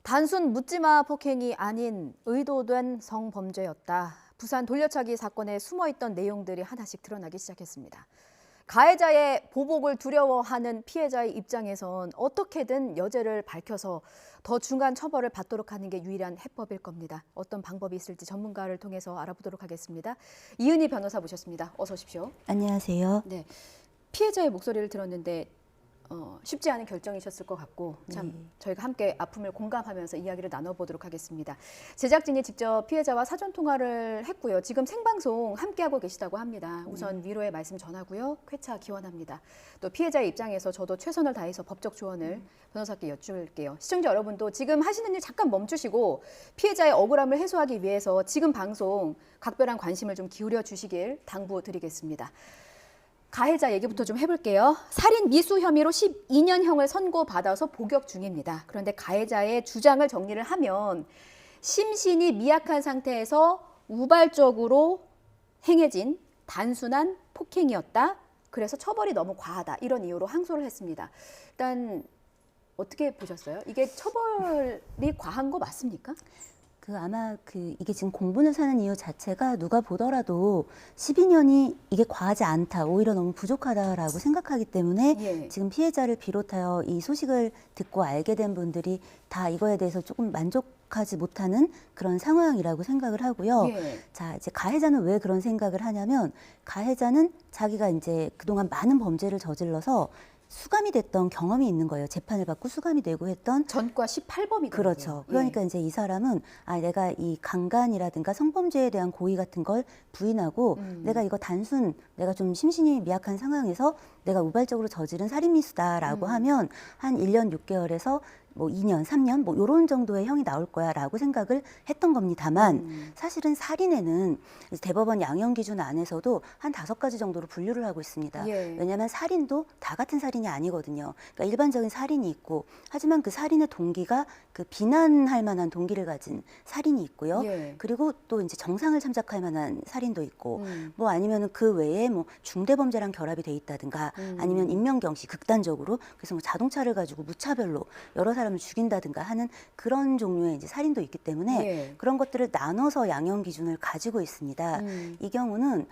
단순 묻지마 폭행이 아닌 의도된 성범죄였다. 부산 돌려차기 사건에 숨어있던 내용들이 하나씩 드러나기 시작했습니다. 가해자의 보복을 두려워하는 피해자의 입장에선 어떻게든 여죄를 밝혀서 더 중한 처벌을 받도록 하는 게 유일한 해법일 겁니다. 어떤 방법이 있을지 전문가를 통해서 알아보도록 하겠습니다. 이은희 변호사 모셨습니다. 어서 오십시오. 안녕하세요. 네, 피해자의 목소리를 들었는데 쉽지 않은 결정이셨을 것 같고 참 저희가 함께 아픔을 공감하면서 이야기를 나눠보도록 하겠습니다. 제작진이 직접 피해자와 사전 통화를 했고요. 지금 생방송 함께하고 계시다고 합니다. 우선 위로의 말씀 전하고요. 쾌차 기원합니다. 또 피해자의 입장에서 저도 최선을 다해서 법적 조언을 변호사께 여쭐게요. 시청자 여러분도 지금 하시는 일 잠깐 멈추시고 피해자의 억울함을 해소하기 위해서 지금 방송 각별한 관심을 좀 기울여 주시길 당부드리겠습니다. 가해자 얘기부터 좀 해볼게요. 살인 미수 혐의로 12년형을 선고받아서 복역 중입니다. 그런데 가해자의 주장을 정리를 하면 심신이 미약한 상태에서 우발적으로 행해진 단순한 폭행이었다. 그래서 처벌이 너무 과하다. 이런 이유로 항소를 했습니다. 일단 어떻게 보셨어요? 이게 처벌이 과한 거 맞습니까? 아마 이게 지금 공분을 사는 이유 자체가 누가 보더라도 12년이 이게 과하지 않다, 오히려 너무 부족하다라고 생각하기 때문에 지금 피해자를 비롯하여 이 소식을 듣고 알게 된 분들이 다 이거에 대해서 조금 만족하지 못하는 그런 상황이라고 생각을 하고요. 자, 이제 가해자는 왜 그런 생각을 하냐면 가해자는 자기가 이제 그동안 많은 범죄를 저질러서 수감이 됐던 경험이 있는 거예요. 재판을 받고 수감이 되고 했던 전과 18범이더라고요. 그렇죠. 그러니까 이제 이 사람은 내가 이 강간이라든가 성범죄에 대한 고의 같은 걸 부인하고 내가 이거 단순 내가 좀 심신이 미약한 상황에서 내가 우발적으로 저지른 살인미수다라고 하면 한 1년 6개월에서 뭐 2년, 3년 뭐 이런 정도의 형이 나올 거야라고 생각을 했던 겁니다만 사실은 살인에는 대법원 양형 기준 안에서도 한 5가지 정도로 분류를 하고 있습니다. 왜냐하면 살인도 다 같은 살인이 아니거든요. 그러니까 일반적인 살인이 있고 하지만 그 살인의 동기가 그 비난할 만한 동기를 가진 살인이 있고요. 그리고 또 이제 정상을 참작할 만한 살인도 있고 뭐 아니면은 그 외에 뭐 중대범죄랑 결합이 돼 있다든가 아니면 인명경시 극단적으로 그래서 뭐 자동차를 가지고 무차별로 여러 사람을 죽인다든가 하는 그런 종류의 이제 살인도 있기 때문에 그런 것들을 나눠서 양형 기준을 가지고 있습니다. 이 경우는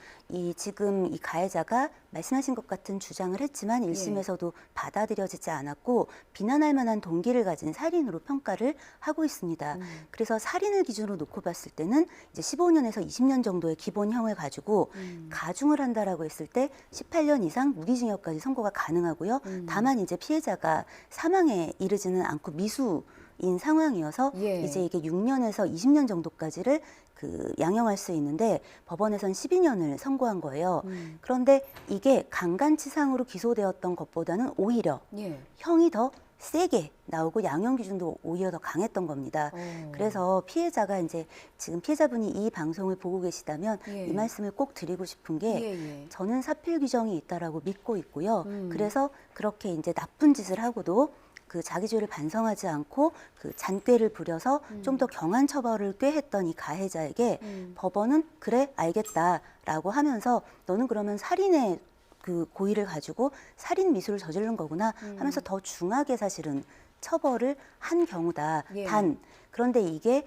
지금 이 가해자가 말씀하신 것 같은 주장을 했지만 1심에서도 받아들여지지 않았고 비난할 만한 동기를 가진 살인으로 평가를 하고 있습니다. 그래서 살인을 기준으로 놓고 봤을 때는 이제 15년에서 20년 정도의 기본형을 가지고 가중을 한다라고 했을 때 18년 이상 무기징역까지 선고가 가능하고요. 다만 이제 피해자가 사망에 이르지는 않고 미수인 상황이어서 이제 이게 6년에서 20년 정도까지를 양형할 수 있는데 법원에선 12년을 선고한 거예요. 그런데 이게 강간치상으로 기소되었던 것보다는 오히려 형이 더 세게 나오고 양형 기준도 오히려 더 강했던 겁니다. 그래서 피해자가 이제 지금 피해자분이 이 방송을 보고 계시다면 이 말씀을 꼭 드리고 싶은 게 저는 사필 규정이 있다라고 믿고 있고요. 그래서 그렇게 이제 나쁜 짓을 하고도 그 자기 죄를 반성하지 않고 그 잔꾀를 부려서 좀 더 경한 처벌을 꾀했던 이 가해자에게 법원은 그래 알겠다라고 하면서 너는 그러면 살인의 그 고의를 가지고 살인 미수를 저지른 거구나 하면서 더 중하게 사실은 처벌을 한 경우다. 단 그런데 이게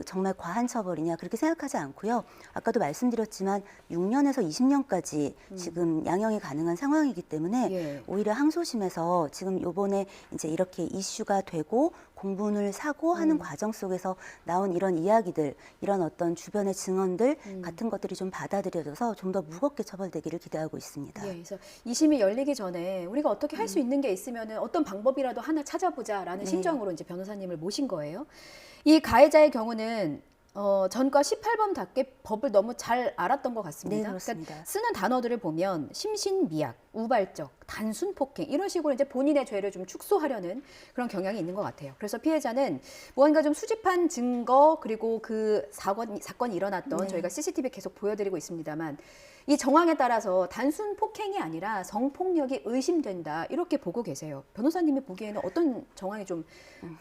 정말 과한 처벌이냐 그렇게 생각하지 않고요. 아까도 말씀드렸지만 6년에서 20년까지 지금 양형이 가능한 상황이기 때문에 오히려 항소심에서 지금 요번에 이제 이렇게 이슈가 되고 공분을 사고 하는 과정 속에서 나온 이런 이야기들, 이런 어떤 주변의 증언들 같은 것들이 좀 받아들여져서 좀 더 무겁게 처벌되기를 기대하고 있습니다. 그래서 2심이 열리기 전에 우리가 어떻게 할 수 있는 게 있으면 어떤 방법이라도 하나 찾아보자라는 심정으로 이제 변호사님을 모신 거예요. 이 가해자의 경우는 전과 18범답게 법을 너무 잘 알았던 것 같습니다. 그렇습니다. 그러니까 쓰는 단어들을 보면 심신미약, 우발적, 단순 폭행 이런 식으로 이제 본인의 죄를 좀 축소하려는 그런 경향이 있는 것 같아요. 그래서 피해자는 무언가 좀 수집한 증거 그리고 그 사건이 일어났던 저희가 CCTV 계속 보여드리고 있습니다만 이 정황에 따라서 단순 폭행이 아니라 성폭력이 의심된다 이렇게 보고 계세요. 변호사님이 보기에는 어떤 정황이 좀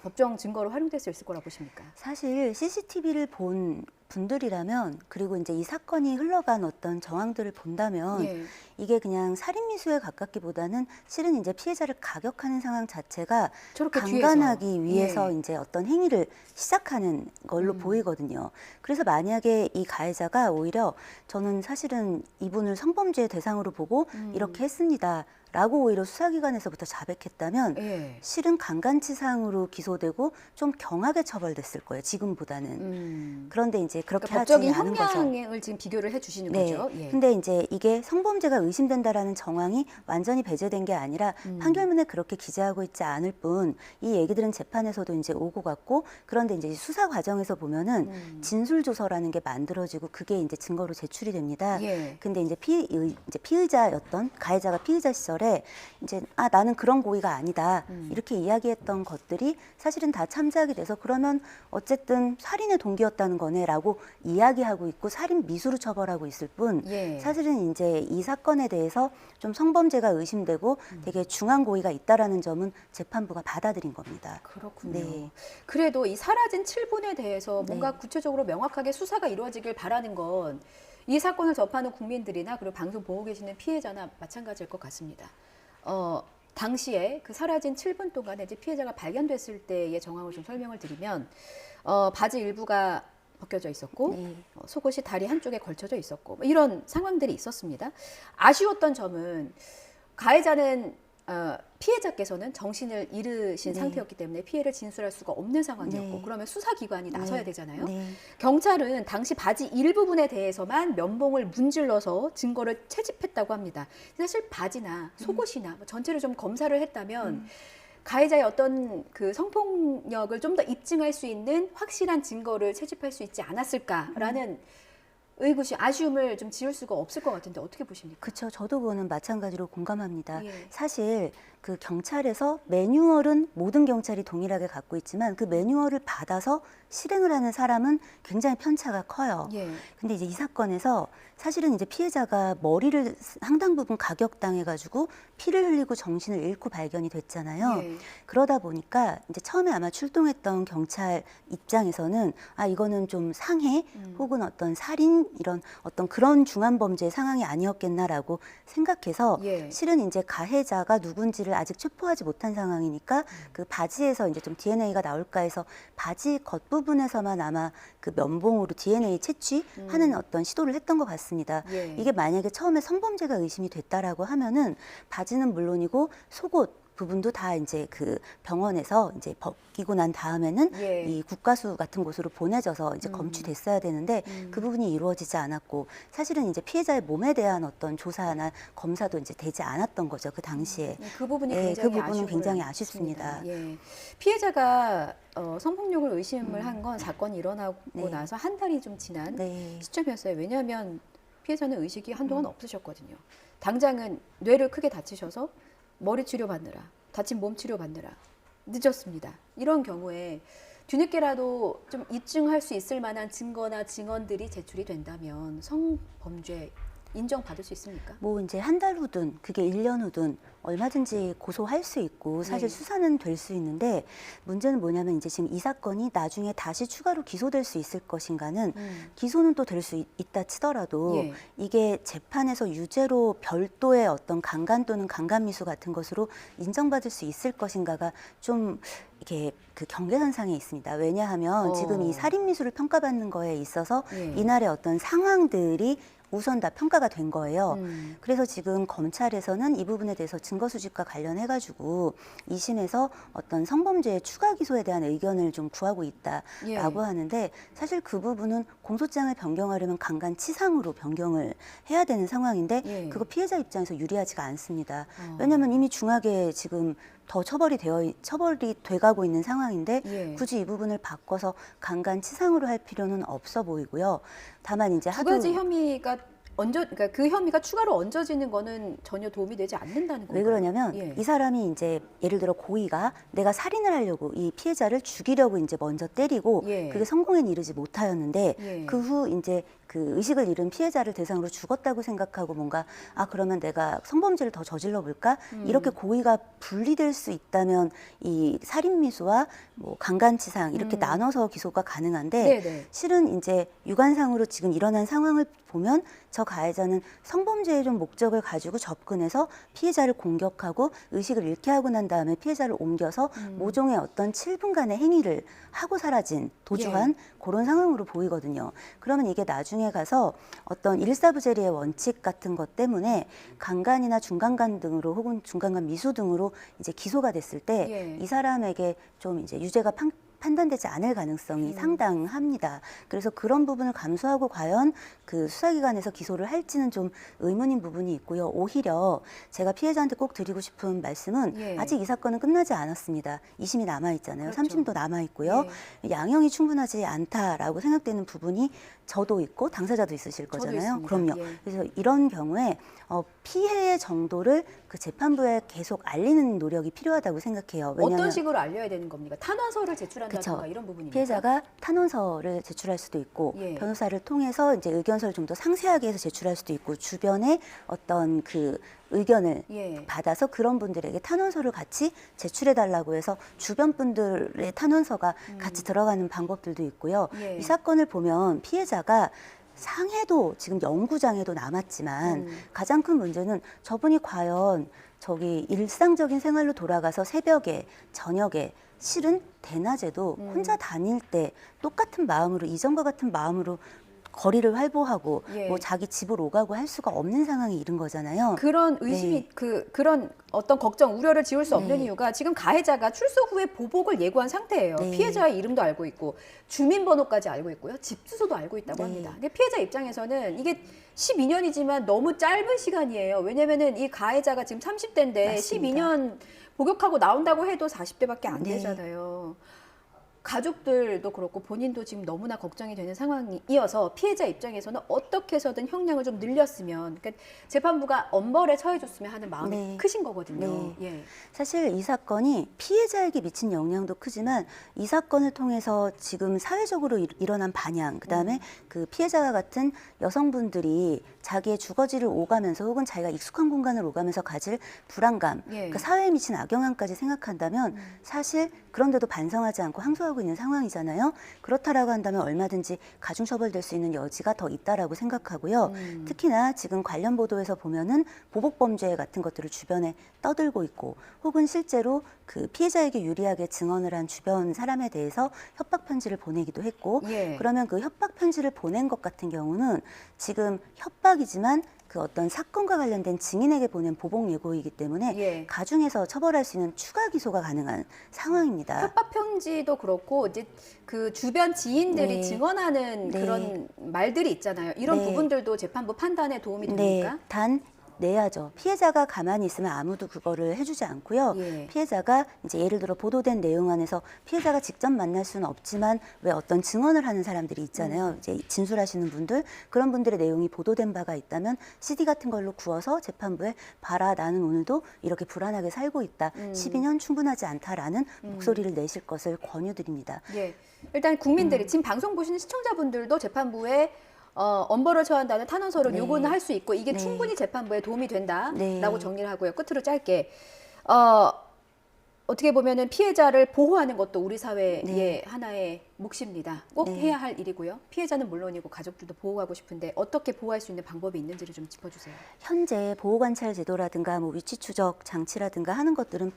법정 증거로 활용될 수 있을 거라 보십니까? 사실 CCTV를 본 분들이라면 그리고 이제 이 사건이 흘러간 어떤 정황들을 본다면 이게 그냥 살인미수에 가깝기보다는 실은 이제 피해자를 가격하는 상황 자체가 저렇게 강간하기 뒤에서. 위해서 예. 이제 어떤 행위를 시작하는 걸로 보이거든요. 그래서 만약에 이 가해자가 오히려 저는 사실은 이분을 성범죄 대상으로 보고 이렇게 했습니다. 라고 오히려 수사기관에서부터 자백했다면 예. 실은 강간치상으로 기소되고 좀 경하게 처벌됐을 거예요. 지금보다는. 그런데 이제 그렇게 그러니까 하지 법적인 않은 거죠. 형량을 지금 비교를 해주시는 네. 거죠. 예. 근데 이제 이게 성범죄가 의심된다라는 정황이 완전히 배제된 게 아니라 판결문에 그렇게 기재하고 있지 않을 뿐 이 얘기들은 재판에서도 이제 오고 갔고 그런데 이제 수사 과정에서 보면은 진술조서라는 게 만들어지고 그게 이제 증거로 제출이 됩니다. 예. 근데 이제 피의자였던 가해자가 피의자 시절에 이제 나는 그런 고의가 아니다 이렇게 이야기했던 것들이 사실은 다 참작이 돼서 그러면 어쨌든 살인의 동기였다는 거네라고 이야기하고 있고 살인 미수로 처벌하고 있을 뿐 예. 사실은 이제 이 사건에 대해서 좀 성범죄가 의심되고 되게 중한 고의가 있다라는 점은 재판부가 받아들인 겁니다. 그렇군요. 네. 그래도 이 사라진 7분에 대해서 뭔가 구체적으로 명확하게 수사가 이루어지길 바라는 건 이 사건을 접하는 국민들이나 그리고 방송 보고 계시는 피해자나 마찬가지일 것 같습니다. 당시에 그 사라진 7분 동안에 이제 피해자가 발견됐을 때의 정황을 좀 설명을 드리면 바지 일부가 벗겨져 있었고 네. 속옷이 다리 한쪽에 걸쳐져 있었고 뭐 이런 상황들이 있었습니다. 아쉬웠던 점은 가해자는 피해자께서는 정신을 잃으신 네. 상태였기 때문에 피해를 진술할 수가 없는 상황이었고 네. 그러면 수사기관이 나서야 되잖아요. 네. 경찰은 당시 바지 일부분에 대해서만 면봉을 문질러서 증거를 채집했다고 합니다. 사실 바지나 속옷이나 뭐 전체를 좀 검사를 했다면 가해자의 어떤 그 성폭력을 좀 더 입증할 수 있는 확실한 증거를 채집할 수 있지 않았을까라는 의구심, 아쉬움을 좀 지울 수가 없을 것 같은데 어떻게 보십니까? 그렇죠. 저도 그거는 마찬가지로 공감합니다. 예. 사실 그 경찰에서 매뉴얼은 모든 경찰이 동일하게 갖고 있지만 그 매뉴얼을 받아서 실행을 하는 사람은 굉장히 편차가 커요. 예. 근데 이제 이 사건에서 사실은 이제 피해자가 머리를 상당 부분 가격당해가지고 피를 흘리고 정신을 잃고 발견이 됐잖아요. 예. 그러다 보니까 이제 처음에 아마 출동했던 경찰 입장에서는 이거는 좀 상해 혹은 어떤 살인 이런 어떤 그런 중한 범죄의 상황이 아니었겠나라고 생각해서 예. 실은 이제 가해자가 누군지를 아직 체포하지 못한 상황이니까 그 바지에서 이제 좀 DNA가 나올까 해서 바지 겉부분에서만 아마 그 면봉으로 DNA 채취하는 어떤 시도를 했던 것 같습니다. 예. 이게 만약에 처음에 성범죄가 의심이 됐다라고 하면은 바지는 물론이고 속옷 부분도 다 이제 그 병원에서 이제 벗기고 난 다음에는 예. 이 국가수 같은 곳으로 보내져서 이제 검취됐어야 되는데 그 부분이 이루어지지 않았고 사실은 이제 피해자의 몸에 대한 어떤 조사나 검사도 이제 되지 않았던 거죠 그 당시에. 그 부분이 예, 굉장히 그 부분은 아쉬움을 굉장히 받습니다. 아쉽습니다. 예. 피해자가 성폭력을 의심을 한 건 사건이 일어나고 네. 나서 한 달이 좀 지난 네. 시점이었어요. 왜냐하면 피해자는 의식이 한동안 없으셨거든요. 당장은 뇌를 크게 다치셔서 머리 치료받느라, 다친 몸 치료받느라 늦었습니다. 이런 경우에 뒤늦게라도 좀 입증할 수 있을 만한 증거나 증언들이 제출이 된다면 성범죄 인정받을 수 있습니까? 뭐 이제 한 달 후든 그게 1년 후든 얼마든지 고소할 수 있고 사실 네. 수사는 될 수 있는데 문제는 뭐냐면 이제 지금 이 사건이 나중에 다시 추가로 기소될 수 있을 것인가는 기소는 또 될 수 있다 치더라도 예. 이게 재판에서 유죄로 별도의 어떤 강간 또는 강간미수 같은 것으로 인정받을 수 있을 것인가가 좀 이게 그 경계선상에 있습니다. 왜냐하면 지금 이 살인미수를 평가받는 거에 있어서 예. 이날의 어떤 상황들이 우선 다 평가가 된 거예요. 그래서 지금 검찰에서는 이 부분에 대해서 증거 수집과 관련해가지고 2심에서 어떤 성범죄 추가 기소에 대한 의견을 좀 구하고 있다라고 예. 하는데 사실 그 부분은 공소장을 변경하려면 강간치상으로 변경을 해야 되는 상황인데 예. 그거 피해자 입장에서 유리하지가 않습니다. 왜냐하면 이미 중하게 지금 더 처벌이 돼가고 있는 상황인데 예. 굳이 이 부분을 바꿔서 강간치상으로 할 필요는 없어 보이고요. 다만 이제 두 가지 혐의가 그러니까 그 혐의가 추가로 얹어지는 거는 전혀 도움이 되지 않는다는 건가요? 왜 그러냐면 예. 이 사람이 이제 예를 들어 고의가 내가 살인을 하려고 이 피해자를 죽이려고 이제 먼저 때리고 예. 그게 성공에 이르지 못하였는데 예. 그 후 이제 그 의식을 잃은 피해자를 대상으로 죽었다고 생각하고 뭔가 그러면 내가 성범죄를 더 저질러 볼까 이렇게 고의가 분리될 수 있다면 이 살인미수와 뭐 강간치상 이렇게 나눠서 기소가 가능한데 네네. 실은 이제 유관상으로 지금 일어난 상황을 보면 저 가해자는 성범죄의 좀 목적을 가지고 접근해서 피해자를 공격하고 의식을 잃게 하고 난 다음에 피해자를 옮겨서 모종의 어떤 7분간의 행위를 하고 사라진 도주한 그런 상황으로 보이거든요. 그러면 이게 나중에 가서 어떤 일사부재리의 원칙 같은 것 때문에 강간이나 중간간 등으로 혹은 중간간 미수 등으로 이제 기소가 됐을 때 이 사람에게 좀 이제 유죄가 판단되지 않을 가능성이 상당합니다. 그래서 그런 부분을 감수하고 과연 그 수사기관에서 기소를 할지는 좀 의문인 부분이 있고요. 오히려 제가 피해자한테 꼭 드리고 싶은 말씀은 아직 이 사건은 끝나지 않았습니다. 2심이 남아있잖아요. 그렇죠. 3심도 남아있고요. 양형이 충분하지 않다라고 생각되는 부분이 저도 있고 당사자도 있으실 저도 거잖아요. 있습니다. 그럼요. 그래서 이런 경우에 피해의 정도를 그 재판부에 계속 알리는 노력이 필요하다고 생각해요. 왜냐하면 어떤 식으로 알려야 되는 겁니까? 탄원서를 제출한다든가 이런 부분입니까? 피해자가 탄원서를 제출할 수도 있고 변호사를 통해서 이제 의견서를 좀 더 상세하게 해서 제출할 수도 있고 주변에 어떤 그 의견을 받아서 그런 분들에게 탄원서를 같이 제출해 달라고 해서 주변 분들의 탄원서가 같이 들어가는 방법들도 있고요. 이 사건을 보면 피해자가 상해도 지금 영구장애도 남았지만 가장 큰 문제는 저분이 과연 저기 일상적인 생활로 돌아가서 새벽에 저녁에 실은 대낮에도 혼자 다닐 때 똑같은 마음으로 이전과 같은 마음으로 거리를 활보하고 뭐 자기 집으로 오가고 할 수가 없는 상황에 이른 거잖아요. 그런 의심이 그런 어떤 걱정, 우려를 지울 수 없는 이유가 지금 가해자가 출소 후에 보복을 예고한 상태예요. 피해자의 이름도 알고 있고 주민번호까지 알고 있고요. 집 주소도 알고 있다고 합니다. 근데 피해자 입장에서는 이게 12년이지만 너무 짧은 시간이에요. 왜냐면은 이 가해자가 지금 30대인데 12년 복역하고 나온다고 해도 40대밖에 안 되잖아요. 가족들도 그렇고 본인도 지금 너무나 걱정이 되는 상황이어서 피해자 입장에서는 어떻게 해서든 형량을 좀 늘렸으면, 그러니까 재판부가 엄벌에 처해줬으면 하는 마음이 크신 거거든요. 사실 이 사건이 피해자에게 미친 영향도 크지만 이 사건을 통해서 지금 사회적으로 일어난 반향, 그다음에 그 피해자와 같은 여성분들이 자기의 주거지를 오가면서 혹은 자기가 익숙한 공간을 오가면서 가질 불안감, 그 사회에 미친 악영향까지 생각한다면 사실 그런데도 반성하지 않고 항소하고 있는 상황이잖아요. 그렇다라고 한다면 얼마든지 가중처벌될 수 있는 여지가 더 있다라고 생각하고요. 특히나 지금 관련 보도에서 보면은 보복범죄 같은 것들을 주변에 떠들고 있고 혹은 실제로 그 피해자에게 유리하게 증언을 한 주변 사람에 대해서 협박 편지를 보내기도 했고 그러면 그 협박 편지를 보낸 것 같은 경우는 지금 협박이지만 그 어떤 사건과 관련된 증인에게 보낸 보복 예고이기 때문에 가중해서 처벌할 수 있는 추가 기소가 가능한 상황입니다. 협박 편지도 그렇고 이제 그 주변 지인들이 증언하는 그런 말들이 있잖아요. 이런 부분들도 재판부 판단에 도움이 됩니까? 단 내야죠. 피해자가 가만히 있으면 아무도 그거를 해주지 않고요. 피해자가 이제 예를 들어 보도된 내용 안에서 피해자가 직접 만날 수는 없지만 왜 어떤 증언을 하는 사람들이 있잖아요. 이제 진술하시는 분들, 그런 분들의 내용이 보도된 바가 있다면 CD 같은 걸로 구워서 재판부에 봐라, 나는 오늘도 이렇게 불안하게 살고 있다. 12년 충분하지 않다라는 목소리를 내실 것을 권유드립니다. 일단 국민들이 지금 방송 보시는 시청자분들도 재판부에 엄벌을 처한다는 탄원서를 요구는 할 수 있고 이게 충분히 재판부에 도움이 된다라고 정리를 하고요. 끝으로 짧게 어떻게 보면은 피해자를 보호하는 것도 우리 사회의 하나의 몫입니다. 꼭 해야 할 일이고요. 피해자는 물론이고 가족들도 보호하고 싶은데 어떻게 보호할 수 있는 방법이 있는지를 좀 짚어주세요. 현재 보호관찰 제도라든가 뭐 위치 추적 장치라든가 하는 것들은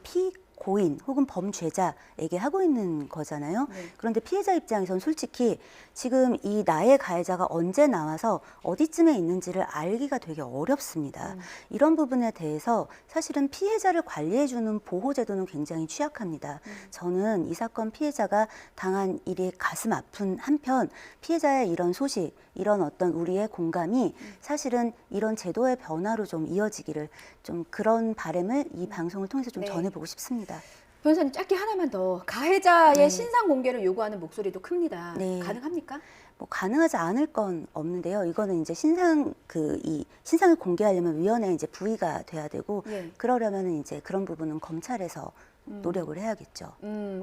고인 혹은 범죄자에게 하고 있는 거잖아요. 그런데 피해자 입장에선 솔직히 지금 이 나의 가해자가 언제 나와서 어디쯤에 있는지를 알기가 되게 어렵습니다. 이런 부분에 대해서 사실은 피해자를 관리해주는 보호제도는 굉장히 취약합니다. 저는 이 사건 피해자가 당한 일이 가슴 아픈 한편 피해자의 이런 소식, 이런 어떤 우리의 공감이 사실은 이런 제도의 변화로 좀 이어지기를 좀 그런 바람을 이 방송을 통해서 좀 전해보고 싶습니다. 변호사님 짧게 하나만 더. 가해자의 신상 공개를 요구하는 목소리도 큽니다. 가능합니까? 뭐 가능하지 않을 건 없는데요. 이거는 이제 이 신상을 공개하려면 위원회에 이제 부의가 돼야 되고 그러려면은 이제 그런 부분은 검찰에서 노력을 해야겠죠.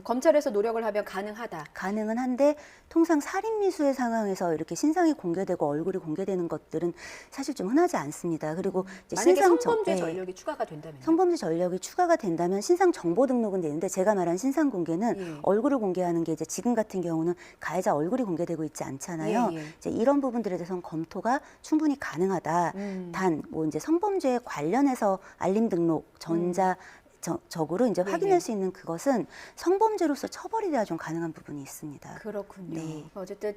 검찰에서 노력을 하면 가능하다. 가능은 한데 통상 살인 미수의 상황에서 이렇게 신상이 공개되고 얼굴이 공개되는 것들은 사실 좀 흔하지 않습니다. 그리고 이제 만약에 성범죄 네. 전력이 추가가 된다면요? 성범죄 전력이 추가가 된다면 신상 정보 등록은 되는데 제가 말한 신상 공개는 예. 얼굴을 공개하는 게 이제 지금 같은 경우는 가해자 얼굴이 공개되고 있지 않잖아요. 예, 예. 이제 이런 부분들에 대해서는 검토가 충분히 가능하다. 단 뭐 이제 성범죄에 관련해서 알림 등록 적으로 이제 네네. 확인할 수 있는 그것은 성범죄로서 처벌이 돼야 좀 가능한 부분이 있습니다. 그렇군요. 네. 어쨌든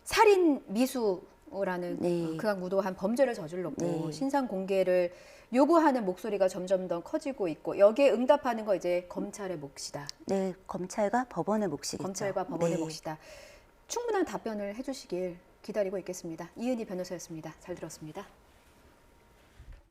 살인 미수라는 네. 극악무도한 범죄를 저질렀고 네. 신상 공개를 요구하는 목소리가 점점 더 커지고 있고 여기에 응답하는 거 이제 검찰의 몫이다. 네, 검찰과 법원의 몫이겠죠. 검찰과 법원의 네. 몫이다. 충분한 답변을 해주시길 기다리고 있겠습니다. 이은희 변호사였습니다. 잘 들었습니다.